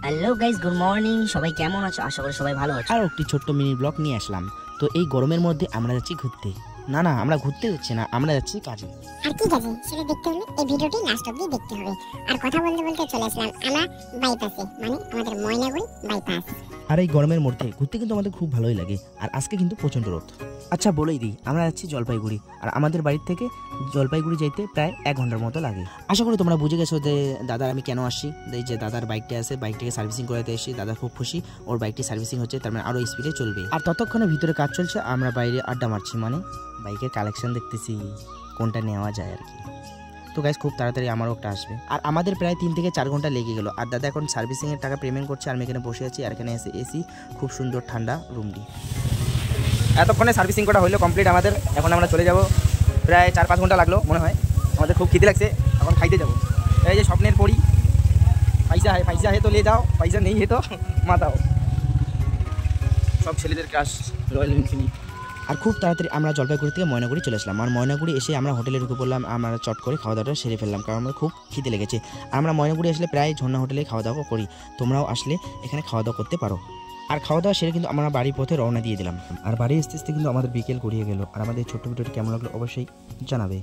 Hello guys, good morning. সবাই কেমন আছো? আশা করি সবাই ভালো আছো। আর একটি ছোট্ট মিনি ব্লগ নিয়ে আসলাম। তো এই গরমের মধ্যে আমরা যাচ্ছি ঘুরতে। না আমরা ঘুরতে যাচ্ছি না, আমরা যাচ্ছি কাজে। আর কি কাজে সেটা দেখতে হলে এই ভিডিওটি লাস্ট অবধি দেখতে হবে। আর কথা বলতে বলতে চলে আসলাম আমরা বাইপাসে, মানে আমাদের ময়নাগুড়ি বাইপাস। আর এই গরমের মধ্যে ঘুরতে কিন্তু আমাদের খুব ভালোই লাগে। আর আজকে কিন্তু প্রচণ্ড রোদ। আচ্ছা বলেই দিই, আমরা যাচ্ছি জলপাইগুড়ি। আর আমাদের বাড়ির থেকে জলপাইগুড়ি যাইতে প্রায় 1 ঘন্টার মতো লাগে। আশা করি তোমরা বুঝে গেছো যে দাদার আমি কেন আসছি। এই যে দাদার বাইকটা আছে, বাইকটাকে সার্ভিসিং করাতে এসেছি। দাদা খুব খুশি, ওর বাইকটি সার্ভিসিং হচ্ছে, তার মানে আরও স্পিডে চলবে। আর ততক্ষণে ভিতরে কাজ চলছে, আমরা বাইরে আড্ডা মারছি, মানে বাইকের কালেকশন দেখতেছি কোনটা নেওয়া যায় আর কি। তো গাইস খুব তাড়াতাড়ি আমারও একটা আসবে। আর আমাদের প্রায় 3 থেকে 4 ঘন্টা লেগে গেল। আর দাদা এখন সার্ভিসিংয়ের টাকা পেমেন্ট করছে, আর আমি এখানে বসে আছি। আর এখানে এসে এসি, খুব সুন্দর ঠান্ডা রুমটি। এতক্ষণে সার্ভিসিং করা হলো কমপ্লিট আমাদের। এখন আমরা চলে যাব, প্রায় 4-5 ঘন্টা লাগলো মনে হয়। আমাদের খুব খিদে লাগছে, এখন খাইতে যাব। এই যে স্বপ্নের পরি, পয়সা হে তো লে যাও, পয়সা নেই হে তো মাতাও। সব ছেলেদের ক্রাশ রয়্যাল এনফিল্ড। আর খুব তাড়াতাড়ি আমরা জলপাইগুড়ি থেকে ময়নাগুড়ি চলে আসলাম। আর ময়নাগুড়ি এসে আমরা হোটেলে ঢুকে পড়লাম। আমরা চট করে খাওয়া দাওয়াটা সেরে ফেললাম, কারণ আমরা খুব খিদে লেগেছে। আর আমরা ময়নাগুড়ি আসলে প্রায় ঝর্ণা হোটেলে খাওয়া দাওয়া করি। তোমরাও আসলে এখানে খাওয়া দাওয়া করতে পারো। আর খাওয়া দাওয়া সেরে কিন্তু আমরা বাড়ির পথে রওনা দিয়ে দিলাম। আর বাড়ি আসতে আসতে কিন্তু আমাদের বিকেল গড়িয়ে গেল। আর আমাদের ছোট্ট ভিডিওটি কেমন লাগলো অবশ্যই জানাবে।